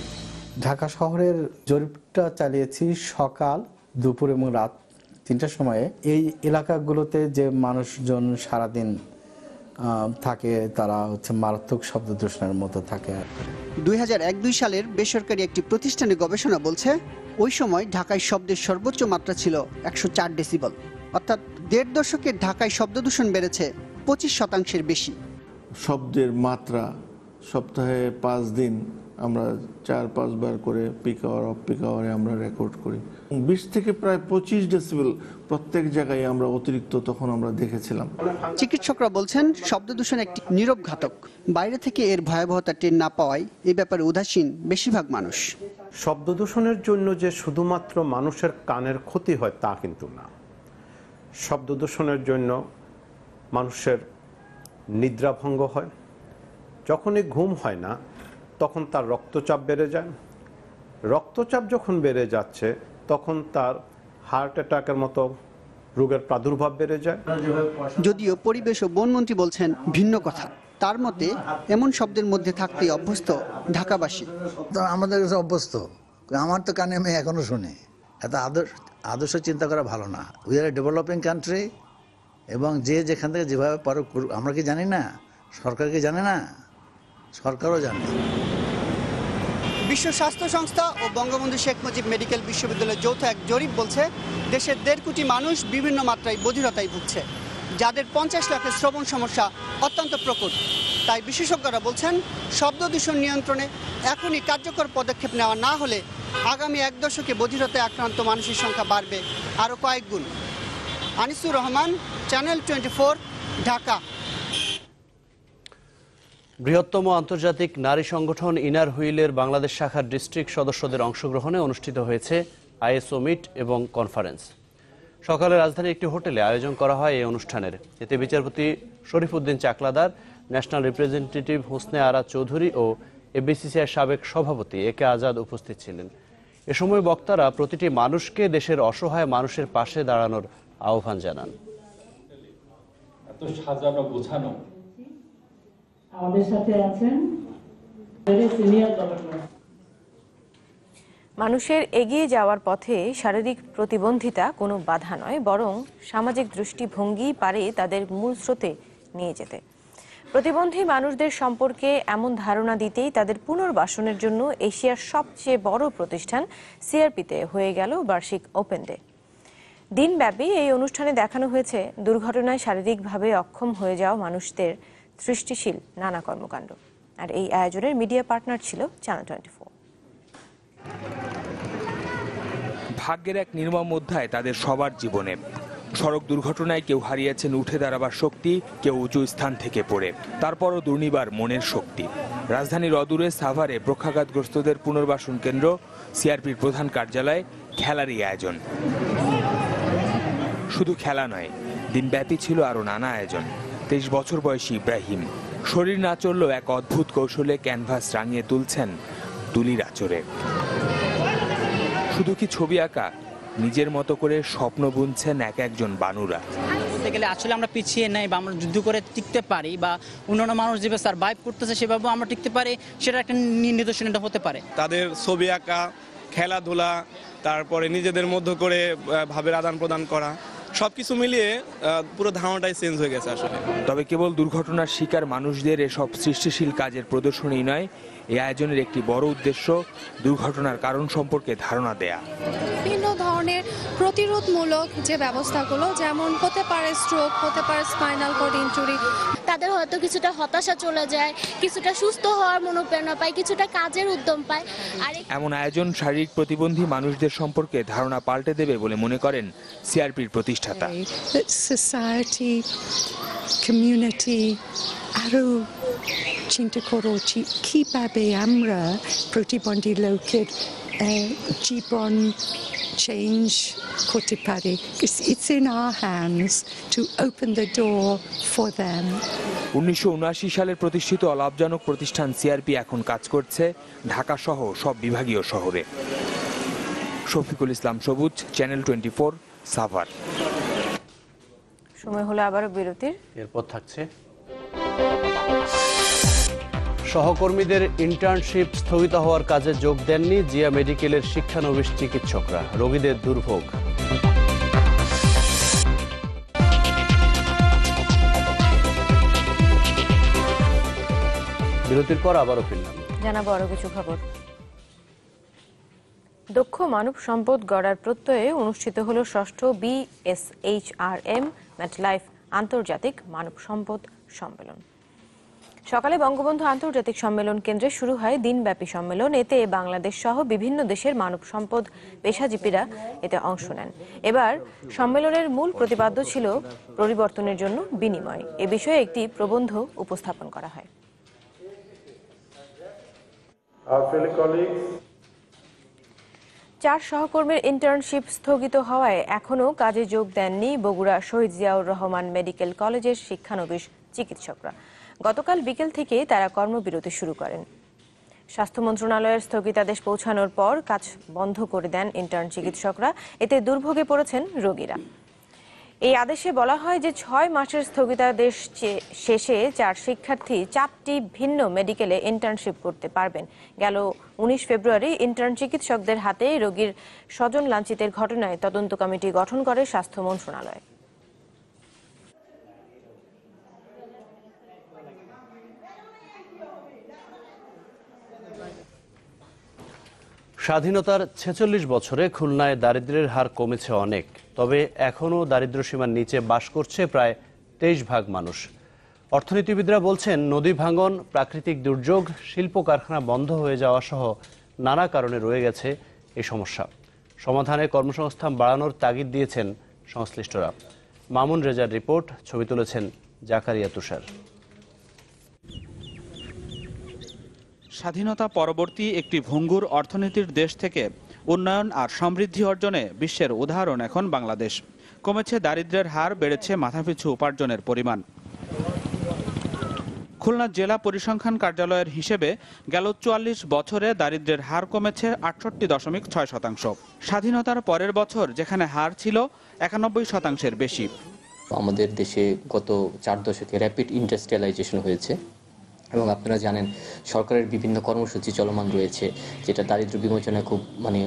Speaker 14: ঢাকা শহরের জরিপটা চালিয়েছি সকাল, দুপুর এবং রাত 3টার সময়ে। এই এলাকাগুলোতে যে মানুষজন সারাদিন থাকে তারা মারাত্মক শব্দ দূষণের মতো থাকে।
Speaker 10: 2001-2 সালের বেসরকারি একটি প্রতিষ্ঠানের গবেষণা বলছে, ওই সময় ঢাকায় শব্দের সর্বোচ্চ মাত্রা ছিল 104 ডেসিবল। অর্থাৎ 1.5 দশকে ঢাকায় শব্দ দূষণ বেড়েছে 25% বেশি।
Speaker 27: শব্দের মাত্রা সপ্তাহে 5 দিন আমরা 4-5 বার করে পিক আওয়ার অফ পিক আওয়ারে আমরা রেকর্ড করি। 20 থেকে প্রায় 25 ডেসিবেল প্রত্যেক জায়গায় আমরা অতিরিক্ত তখন আমরা দেখেছিলাম।
Speaker 10: চিকিৎসকরা বলছেন, শব্দ দূষণ একটি নীরব ঘাতক। বাইরে থেকে এর ভয়াবহতা টের না পাওয়ায় এই ব্যাপারে উদাসীন বেশিরভাগ মানুষ।
Speaker 28: শব্দ দূষণের জন্য যে শুধুমাত্র মানুষের কানের ক্ষতি হয় তা কিন্তু না। শব্দ দূষণের জন্য মানুষের নিদ্রাভঙ্গ হয়, যখনই ঘুম হয় না তখন তার রক্তচাপ বেড়ে যায়, রক্তচাপ যখন বেড়ে যাচ্ছে তখন তার হার্ট অ্যাটাকের মতো রোগের প্রাদুর্ভাব বেড়ে যায়।
Speaker 10: যদিও পরিবেশ ও বনমন্ত্রী বলছেন ভিন্ন কথা। তার মতে এমন শব্দের মধ্যে থাকতে অভ্যস্ত ঢাকাবাসী।
Speaker 29: আমাদের কাছে অভ্যস্ত, আমার তো কানে আমি এখনো শুনি। এত আদর্শ চিন্তা করা ভালো না। We are A developing country, এবং যে যেখান থেকে যেভাবে পারো আমরা কি জানি না? সরকার কি জানে না? সরকারও জানে।
Speaker 10: বিশ্ব স্বাস্থ্য সংস্থা ও বঙ্গবন্ধু শেখ মুজিব মেডিকেল বিশ্ববিদ্যালয়ের যৌথ এক জরিপ বলছে দেশের 1.5 কোটি মানুষ বিভিন্ন মাত্রায় বধিরতায় ভুগছে, যাদের 50 লাখের শ্রবণ সমস্যা অত্যন্ত প্রকট। তাই বিশেষজ্ঞরা বলছেন শব্দ দূষণ নিয়ন্ত্রণে এখনই কার্যকর পদক্ষেপ নেওয়া না হলে আগামী 1 দশকে বধিরতায় আক্রান্ত মানুষের সংখ্যা বাড়বে আরও কয়েক গুণ। আনিসুর রহমান, চ্যানেল 24, ঢাকা।
Speaker 2: বৃহত্তম আন্তর্জাতিক নারী সংগঠন ইনার হুইলের বাংলাদেশ শাখার ডিস্ট্রিক্ট সদস্যদের অংশগ্রহণে অনুষ্ঠিত হয়েছে আইএসও মিট এবং কনফারেন্স। সকালে রাজধানীর একটি হোটেলে আয়োজন করা হয় এই অনুষ্ঠানের। এতে বিচারপতি শরীফউদ্দিন চাকলাদার, ন্যাশনাল রিপ্রেজেন্টেটিভ হোসনে আরা চৌধুরী ও এবিসিসিআই সাবেক সভাপতি একে আজাদ উপস্থিত ছিলেন। এ সময় বক্তারা প্রতিটি মানুষকে দেশের অসহায় মানুষের পাশে দাঁড়ানোর আহ্বান জানান।
Speaker 8: এত সাজানো গোছানো
Speaker 15: আমাদের সাথে আছেন সিনিয়র গভর্নর।
Speaker 3: মানুষের এগিয়ে যাওয়ার পথে শারীরিক প্রতিবন্ধিতা কোনো বাধা নয়, বরং সামাজিক দৃষ্টিভঙ্গি পারে তাদের মূল স্রোতে নিয়ে যেতে। প্রতিবন্ধী মানুষদের সম্পর্কে এমন ধারণা দিতেই তাদের পুনর্বাসনের জন্য এশিয়ার সবচেয়ে বড় প্রতিষ্ঠান সিআরপিতে হয়ে গেল বার্ষিক ওপেন ডে। দিনব্যাপী এই অনুষ্ঠানে দেখানো হয়েছে দুর্ঘটনায় শারীরিকভাবে অক্ষম হয়ে যাওয়া মানুষদের সৃষ্টিশীল নানা কর্মকাণ্ড। আর এই আয়োজনের মিডিয়া পার্টনার ছিল চ্যানেল 24।
Speaker 16: ভাগ্যের এক নির্মম অধ্যায় তাদের সবার জীবনে। সড়ক দুর্ঘটনায় কেউ হারিয়েছেন উঠে দাঁড়াবার শক্তি, কেউ উঁচু স্থান থেকে পড়ে, তারপরও দুর্নিবার মনের শক্তি। রাজধানীর অদূরে সাভারে পক্ষাঘাতগ্রস্তদের পুনর্বাসন কেন্দ্র সিআরপির প্রধান কার্যালয়ে খেলারই আয়োজন। শুধু খেলা নয়, দিনব্যাপী ছিল আরও নানা আয়োজন। 23 বছর বয়সী ইব্রাহিম শরীর না চললেও এক অদ্ভুত কৌশলে ক্যানভাস রাঙিয়ে তুলছেন তুলির আঁচড়ে। শুধু কি ছবি আঁকা, নিজের মতো করে স্বপ্ন বুনছেন এক একজন বানুরা।
Speaker 17: বলতে গেলে আসলে আমরা পিছিয়ে নাই বা আমরা যুদ্ধ করে টিকতে পারি, বা অন্যান্য মানুষ যেভাবে সারভাইভ করতেছে সেভাবে আমরা টিকতে পারি, সেটা একটা নিদর্শন এটা হতে পারে।
Speaker 18: তাদের ছবি আঁকা, খেলাধুলা, তারপরে নিজেদের মধ্যে করে ভাবের আদান প্রদান করা, সবকিছু মিলিয়ে পুরো ধারণাটাই চেঞ্জ হয়ে গেছে আসলে।
Speaker 16: তবে কেবল দুর্ঘটনার শিকার মানুষদের এসব সৃষ্টিশীল কাজের প্রদর্শনী নয়, এই আয়োজনের একটি বড় উদ্দেশ্য দুর্ঘটনার কারণ সম্পর্কে ধারণা দেয়া।
Speaker 19: বিভিন্ন ধরনের প্রতিরোধমূলক যে ব্যবস্থাগুলো, যেমন হতে পারে স্ট্রোক, হতে পারে স্পাইনাল কর্ড ইনজুরি,
Speaker 20: তাদের হয়তো কিছুটা হতাশা চলে যায়, কিছুটা সুস্থ হওয়ার মনোপ্রেরণা পায়, কিছুটা কাজের উদ্যম পায়। আর
Speaker 16: এমন আয়োজন শারীরিক প্রতিবন্ধী মানুষদের সম্পর্কে ধারণা পাল্টে দেবে বলে মনে করেন সিআরপির প্রতিষ্ঠাতা।
Speaker 21: সোসাইটি, কমিউনিটি আরো চিন্তা করা উচিত কিভাবে আমরা প্রতিবন্ধী লোকের জীবন চেঞ্জ করতে পারি। It's in our hands to open the door for them.
Speaker 16: 1979 সালে প্রতিষ্ঠিত অলাভজনক প্রতিষ্ঠান সিআরপি এখন কাজ করছে ঢাকা সহ সব বিভাগীয় শহরে। শফিকুল ইসলাম সবুজ, চ্যানেল 24, সাভার।
Speaker 3: সময় হলো আবারও বিরতির।
Speaker 2: এরপর থাকছে সহকর্মীদের ইন্টার্নশিপ স্থগিত হওয়ার কাজে যোগ দেননি জিয়া মেডিকেলের শিক্ষানবিশ চিকিৎসকরা, রোগীদের দুর্ভোগ। বিরতির পর আবারও ফিরলাম,
Speaker 3: জানাবো আরো কিছু খবর। দক্ষ মানব সম্পদ গড়ার প্রত্যয়ে অনুষ্ঠিত হলো ষষ্ঠ BSHRM MetLife আন্তর্জাতিক মানব সম্পদ সম্মেলন। সকালে বঙ্গবন্ধু আন্তর্জাতিক সম্মেলন কেন্দ্রে শুরু হয় দিনব্যাপী সম্মেলন। এতে বাংলাদেশ সহ বিভিন্ন দেশের মানব সম্পদ পেশাজীবীরা এতে অংশ নেন। এবার সম্মেলনের মূল প্রতিপাদ্য ছিল পরিবর্তনের জন্য বিনিময়। এ বিষয়ে একটি প্রবন্ধ উপস্থাপন করা হয়। চার সহকর্মীর ইন্টার্নশিপ স্থগিত হওয়ায় এখনও কাজে যোগ দেননি বগুড়া শহীদ জিয়াউর রহমান মেডিকেল কলেজের শিক্ষানবিশ চিকিৎসকরা। গতকাল বিকেল থেকে তারা কর্মবিরতি শুরু করেন। স্বাস্থ্য মন্ত্রণালয়ের স্থগিতাদেশ পৌঁছানোর পর কাজ বন্ধ করে দেন ইন্টার্ন চিকিৎসকরা। এতে দুর্ভোগে পড়েছেন রোগীরা। এই আদেশে বলা হয় যে 6 মাসের স্থগিতাদেশ শেষে 4 শিক্ষার্থী 4টি ভিন্ন মেডিকেলে ইন্টার্নশিপ করতে পারবেন। গেল 19 ফেব্রুয়ারি ইন্টার্ন চিকিৎসকদের হাতে রোগীর স্বজন লাঞ্ছিতের ঘটনায় তদন্ত কমিটি গঠন করে স্বাস্থ্য মন্ত্রণালয়।
Speaker 2: স্বাধীনতার ৪৬ বছরে খুলনায় দারিদ্র্যের হার কমেছে অনেক, তবে এখনও দারিদ্র্যসীমার নিচে বাস করছে প্রায় ২৩% মানুষ। অর্থনীতিবিদরা বলছেন, নদী ভাঙন, প্রাকৃতিক দুর্যোগ, শিল্প কারখানা বন্ধ হয়ে যাওয়া সহ নানা কারণে রয়ে গেছে এই সমস্যা। সমাধানে কর্মসংস্থান বাড়ানোর তাগিদ দিয়েছেন সংশ্লিষ্টরা। মামুন রেজার রিপোর্ট, ছবি তুলেছেন জাকারিয়া তুষার।
Speaker 1: স্বাধীনতা পরবর্তী একটি ভঙ্গুর অর্থনীতির দেশ থেকে উন্নয়ন আর সমৃদ্ধি অর্জনে বিশ্বের উদাহরণ এখন বাংলাদেশ। কমেছে দারিদ্র্যের হার, বেড়েছে মাথাপিছু উপার্জনের পরিমাণ। খুলনা জেলা পরিসংখ্যান কার্যালয়ের হিসেবে গেল ৪৪ বছরে দারিদ্র্যের হার কমেছে ৬৮.৬%। স্বাধীনতার পরের বছর যেখানে হার ছিল ৯১% বেশি।
Speaker 4: আমাদের দেশে গত ৪ দশকে র্যাপিড ইন্ডাস্ট্রিয়ালাইজেশন হয়েছে এবং আপনারা জানেন সরকারের বিভিন্ন কর্মসূচি চলমান রয়েছে, যেটা দারিদ্র্য বিমোচনে খুব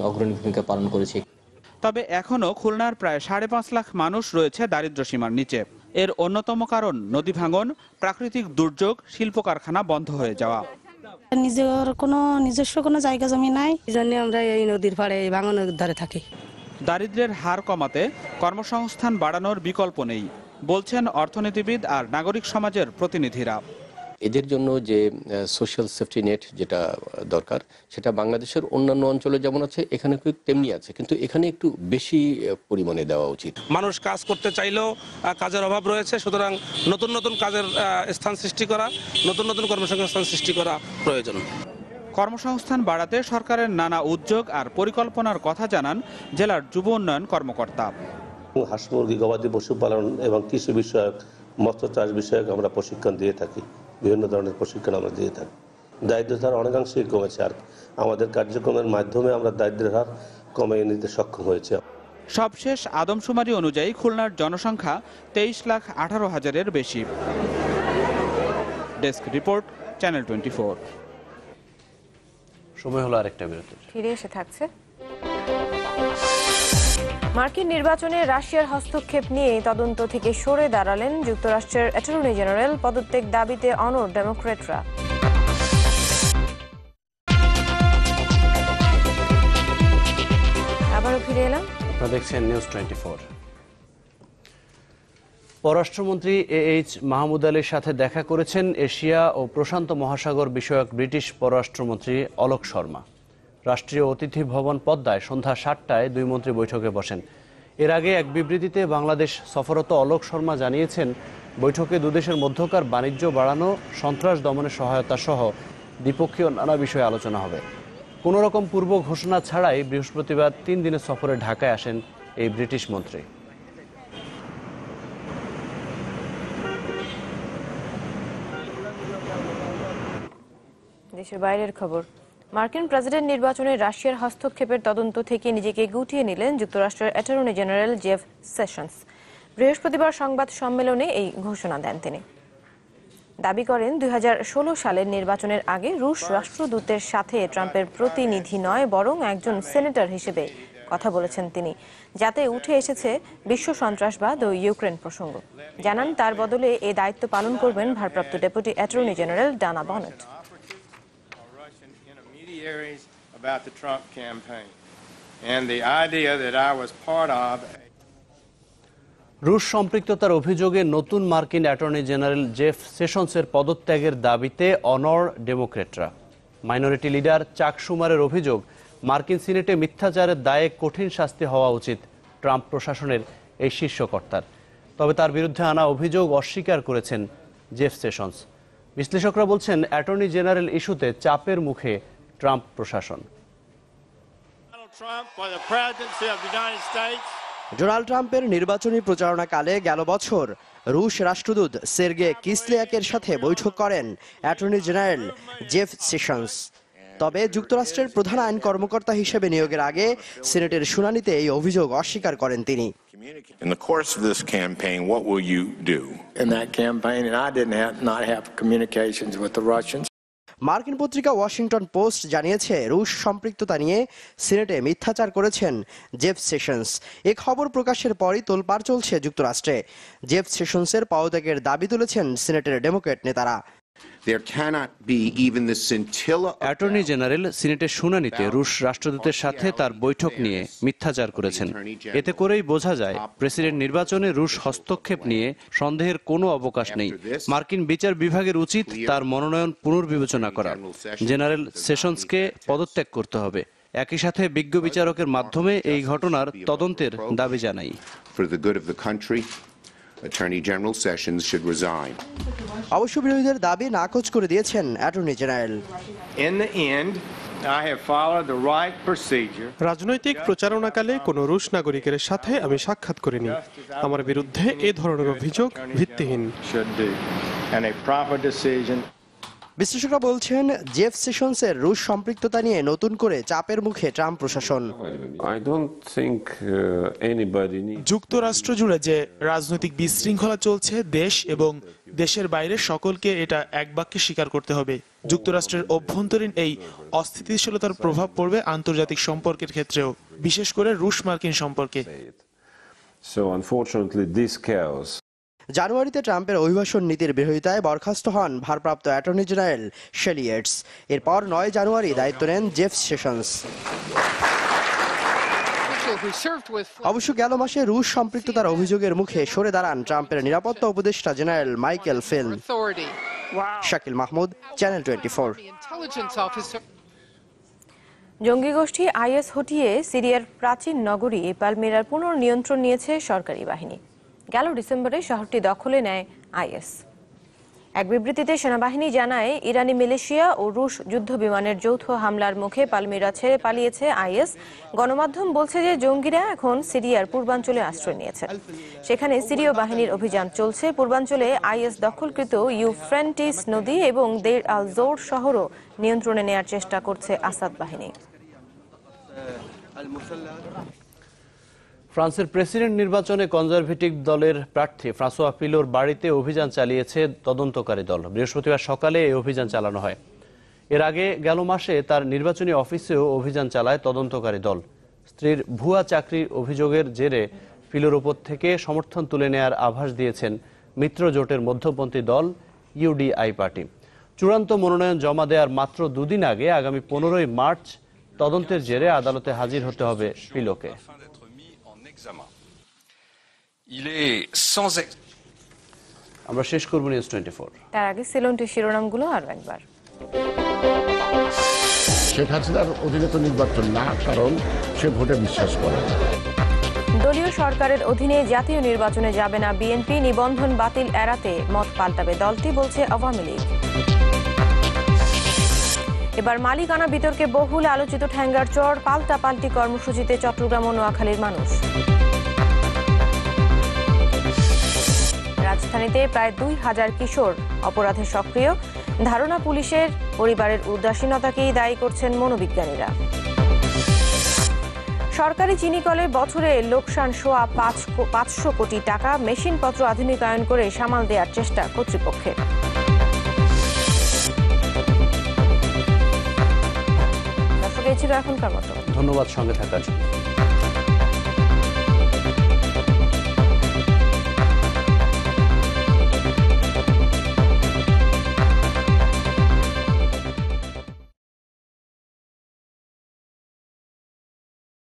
Speaker 4: অগ্রণী ভূমিকা পালন করেছে।
Speaker 1: তবে এখনও খুলনার প্রায় ৫.৫ লাখ মানুষ রয়েছে দারিদ্র্য সীমার নিচে। এর অন্যতম কারণ নদী ভাঙন, প্রাকৃতিক দুর্যোগ, শিল্প কারখানা বন্ধ হয়ে যাওয়া।
Speaker 6: নিজস্ব কোনো জায়গা জমি নাই, এই জন্য আমরা এই নদীর পাড়ে, এই ভাঙনের ধারে থাকি।
Speaker 1: দারিদ্র্যের হার কমাতে কর্মসংস্থান বাড়ানোর বিকল্প নেই বলছেন অর্থনীতিবিদ আর নাগরিক সমাজের প্রতিনিধিরা।
Speaker 7: এদের জন্য যে সোশ্যাল সেফটি নেট যেটা দরকার, সেটা বাংলাদেশের অন্যান্য অঞ্চলে যেমন আছে এখানে তেমনি আছে, কিন্তু এখানে একটু বেশি পরিমাণে দেওয়া উচিত।
Speaker 22: মানুষ কাজ করতে চাইলেও কাজের অভাব রয়েছে, সুতরাং নতুন নতুন কাজের স্থান সৃষ্টি করা, নতুন নতুন কর্মসংস্থান সৃষ্টি করা প্রয়োজন।
Speaker 1: কর্মসংস্থান বাড়াতে সরকারের নানা উদ্যোগ আর পরিকল্পনার কথা জানান জেলার যুব উন্নয়ন কর্মকর্তা।
Speaker 23: হাঁস মুরগি, গবাদি পশুপালন এবং কৃষি বিষয়ক, মৎস্য চাষ বিষয়ক আমরা প্রশিক্ষণ দিয়ে থাকি। বিভিন্ন ধরনের প্রশিক্ষণ আমরা দিয়ে থাকি। দারিদ্র্যের হার অনেকাংশেই কমেছে, আর আমাদের কার্যক্রমের মাধ্যমে আমরা দারিদ্র্যের হার কমিয়ে নিতে সক্ষম হয়েছে।
Speaker 1: সবশেষ আদমশুমারি অনুযায়ী খুলনার জনসংখ্যা 23,18,000-এর বেশি। Desk report, channel 24।
Speaker 2: সময় হলো আরেকটা বিরতি।
Speaker 3: ফিরে এসে থাকছে মার্কিন নির্বাচনে রাশিয়ার হস্তক্ষেপ নিয়ে তদন্ত থেকে সরে দাঁড়ালেন যুক্তরাষ্ট্রের অ্যাটর্নি জেনারেল। পদত্যাগ দাবিতে অনড় ডেমোক্র্যাটরা। আবারও ফিরে এলাম,
Speaker 2: আপনারা দেখছেন নিউজ 24। পররাষ্ট্রমন্ত্রী AH মাহমুদ আলীর সাথে দেখা করেছেন এশিয়া ও প্রশান্ত মহাসাগর বিষয়ক ব্রিটিশ পররাষ্ট্রমন্ত্রী অলোক শর্মা। রাষ্ট্রীয় অতিথি ভবন পদ্মায় সন্ধ্যা 7টায় দুই মন্ত্রী বৈঠকে বসেন। এর আগে এক বিবৃতিতে বাংলাদেশ সফররত অলোক শর্মা জানিয়েছেন, বৈঠকে দুদেশের মধ্যকার বাণিজ্য বাড়ানো, সন্ত্রাস দমনে সহায়তা সহ দ্বিপক্ষীয় নানা বিষয়ে আলোচনা হবে। কোনো রকম পূর্ব ঘোষণা ছাড়াই বৃহস্পতিবার 3 দিনের সফরে ঢাকায় আসেন এই ব্রিটিশ মন্ত্রী।
Speaker 3: দেশের বাইরের খবর। মার্কিন প্রেসিডেন্ট নির্বাচনে রাশিয়ার হস্তক্ষেপের তদন্ত থেকে নিজেকে গুটিয়ে নিলেন যুক্তরাষ্ট্রের অ্যাটর্নি জেনারেল জেফ সেশনস। বৃহস্পতিবার সংবাদ সম্মেলনে এই ঘোষণা দেন তিনি। দাবি করেন, 2016 সালের নির্বাচনের আগে রুশ রাষ্ট্রদূতের সাথে ট্রাম্পের প্রতিনিধি নয়, বরং একজন সেনেটর হিসেবে কথা বলেছেন তিনি, যাতে উঠে এসেছে বিশ্ব সন্ত্রাসবাদ ও ইউক্রেন প্রসঙ্গ। জানান, তার বদলে এই দায়িত্ব পালন করবেন ভারপ্রাপ্ত ডেপুটি অ্যাটর্নি জেনারেল ডানা bonnet.
Speaker 24: About the Trump campaign and the idea that I was part of.
Speaker 2: রুশ সম্পৃক্ততার অভিযোগে নতুন মার্কিন অ্যাটর্নি জেনারেল জেফ সেশনসের পদত্যাগের দাবিতে অনড় ডেমোক্র্যাটরা। মাইনরিটি লিডার চাক শুমারের অভিযোগ, মার্কিন সিনেটে মিথ্যাচারের দায়ে কঠিন শাস্তি হওয়া উচিত ট্রাম্প প্রশাসনের এই শীর্ষ কর্তার। তবে তার বিরুদ্ধে আনা অভিযোগ অস্বীকার করেছেন জেফ সেশনস। বিশ্লেষকরা বলছেন, অ্যাটর্নি জেনারেল ইস্যুতে চাপের মুখে ট্রাম্প প্রশাসন।
Speaker 25: ডোনাল্ড ট্রাম্পের নির্বাচনী প্রচারণাকালে গেল বছর রুশ রাষ্ট্রদূত সের্গে কিসলিয়াকের সাথে বৈঠক করেন অ্যাটর্নি জেনারেল জেফ সেশনস। তবে যুক্তরাষ্ট্রের প্রধান আইন কর্মকর্তা হিসেবে নিয়োগের আগে সিনেটের শুনানিতে এই অভিযোগ অস্বীকার করেন তিনি।
Speaker 26: In the course of this campaign, what will you do?
Speaker 30: In that campaign, and I did not have communications with the Russians.
Speaker 25: মার্কিন পত্রিকা ওয়াশিংটন পোস্ট জানিয়েছে, রুশ সম্পৃক্ততা নিয়ে সিনেটে মিথ্যাচার করেছেন জেফ সেশনস। এ খবর প্রকাশের পরই তোলপাড় চলছে যুক্তরাষ্ট্রে। জেফ সেশনসের পদত্যাগের দাবি তুলেছেন সিনেটের ডেমোক্র্যাট নেতারা।
Speaker 5: There cannot be even the scintilla.
Speaker 2: Attorney general সিনেটের শুনানিতে রুশ রাষ্ট্রদূতের সাথে তার বৈঠক নিয়ে মিথ্যাচার করেছেন। এতে করেই বোঝা যায় প্রেসিডেন্ট নির্বাচনে রুশ হস্তক্ষেপ নিয়ে সন্দেহের কোনো অবকাশ নেই। মার্কিন বিচার বিভাগের উচিত তার মনোনয়ন পুনর্বিবেচনা করা। জেনারেল সেশনসকে পদত্যাগ করতে হবে। একই সাথে বিজ্ঞ বিচারকের মাধ্যমে এই ঘটনার তদন্তের দাবি জানাই।
Speaker 5: For the good of the country, Attorney General Sessions should resign.
Speaker 25: অবশ্য বিরোধীদের দাবি নাকচ করে দিয়েছেন attorney general.
Speaker 24: In the end, I have followed the right procedure.
Speaker 9: রাজনৈতিক প্রচারণাকালে কোনো রুশ নাগরিকের সাথে আমি সাক্ষাৎ করিনি। আমার বিরুদ্ধে এ ধরনের অভিযোগ ভিত্তিহীন।
Speaker 24: And a proper decision.
Speaker 25: বিশ্লেষকরা বলছেন জেফ সেশনসের রুশ সম্পৃক্ততা নিয়ে নতুন করে চাপের মুখে ট্রাম্প প্রশাসন।
Speaker 10: যুক্তরাষ্ট্র জুড়ে যে রাজনৈতিক বিশৃঙ্খলা চলছে, দেশ এবং দেশের বাইরের সকলকে এটা এক বাক্যে স্বীকার করতে হবে। যুক্তরাষ্ট্রের অভ্যন্তরীণ এই অস্থিতিশীলতার প্রভাব পড়বে আন্তর্জাতিক সম্পর্কের ক্ষেত্রেও, বিশেষ করে রুশ মার্কিন সম্পর্কে।
Speaker 25: জানুয়ারিতে ট্রাম্পের অভিবাসন নীতির বিরোধিতায় বরখাস্ত হন ভারপ্রাপ্ত অ্যাটর্নি জেনারেল শেলি ইয়েটস। এরপর 9 জানুয়ারি দায়িত্ব নেন জেফ সেশনস। অবশ্য গেল মাসে রুশ সম্পৃক্ততার অভিযোগের মুখে সরে দাঁড়ান ট্রাম্পের নিরাপত্তা উপদেষ্টা general Michael Flynn. Shakil Mahmud, channel 24।
Speaker 3: জঙ্গি গোষ্ঠী আইএস হটিয়ে সিরিয়ার প্রাচীন নগরী পালমিরার পুনর্নিয়ন্ত্রণ নিয়েছে সরকারি বাহিনী। গেল ডিসেম্বরে শহরটি দখলে নেয় আইএস। এক বিবৃতিতে সেনাবাহিনী জানায়, ইরানি মিলিশিয়া ও রুশ যুদ্ধ বিমানের যৌথ হামলার মুখে পালমিরা ছেড়ে পালিয়েছে আইএস। গণমাধ্যম বলছে যে জঙ্গিরা এখন সিরিয়ার পূর্বাঞ্চলে আশ্রয় নিয়েছে। সেখানে সিরীয় বাহিনীর অভিযান চলছে। পূর্বাঞ্চলে আইএস দখলকৃত ইউফ্রেটিস নদী এবং দের আল জোর শহরও নিয়ন্ত্রণে নেয়ার চেষ্টা করছে আসাদ বাহিনী।
Speaker 2: ফ্রান্সের প্রেসিডেন্ট নির্বাচনে কনজারভেটিভ দলের প্রার্থী ফ্রাঁসোয়া পিলোর বাড়িতে অভিযান চালিয়েছে তদন্তকারী দল। বৃহস্পতিবার সকালে এই অভিযান চালানো হয়। এর আগে গেল মাসে তার নির্বাচনী অফিসেও অভিযান চালায় তদন্তকারী দল। স্ত্রীর ভুয়া চাকরির অভিযোগের জেরে পিলোর ওপর থেকে সমর্থন তুলে নেয়ার আভাস দিয়েছেন মিত্র জোটের মধ্যপন্থী দল ইউডিআই পার্টি। চূড়ান্ত মনোনয়ন জমা দেওয়ার মাত্র 2 দিন আগে আগামী 15 মার্চ তদন্তের জেরে আদালতে হাজির হতে হবে পিলোকে। আমরা শেষ করব নিউজ 24।
Speaker 3: তার আগে সিলন্টের শিরোনামগুলো আরো একবার।
Speaker 11: শেখ হাসিনার অধীনে তো নির্বাচন না, কারণ সে ভোটে বিশ্বাস করে।
Speaker 3: দলীয় সরকারের অধীনে জাতীয় নির্বাচনে যাবে না বিএনপি। নিবন্ধন বাতিল এড়াতে মত পাল্টাবে দলটি, বলছে আওয়ামী লীগ। এবার মালিকানা বিতর্কে বহুল আলোচিত ঠ্যাঙ্গারচর পাল্টাপাল্টি কর্মসূচিতে চট্টগ্রাম ও নোয়াখালীর মানুষ। রাজধানীতে প্রায় 2000 কিশোর অপরাধে সক্রিয়। ধারণা পুলিশের, পরিবারের উদাসীনতাকেই দায়ী করছেন মনোবিজ্ঞানীরা। সরকারি চিনিকলে বছরে লোকসান সোয়া 500 কোটি টাকা। মেশিনপত্র আধুনিকায়ন করে সামাল দেওয়ার চেষ্টা কর্তৃপক্ষের। দর্শক, এই ছিল এখনকার মতো।
Speaker 2: ধন্যবাদ সঙ্গে থাকার জন্য।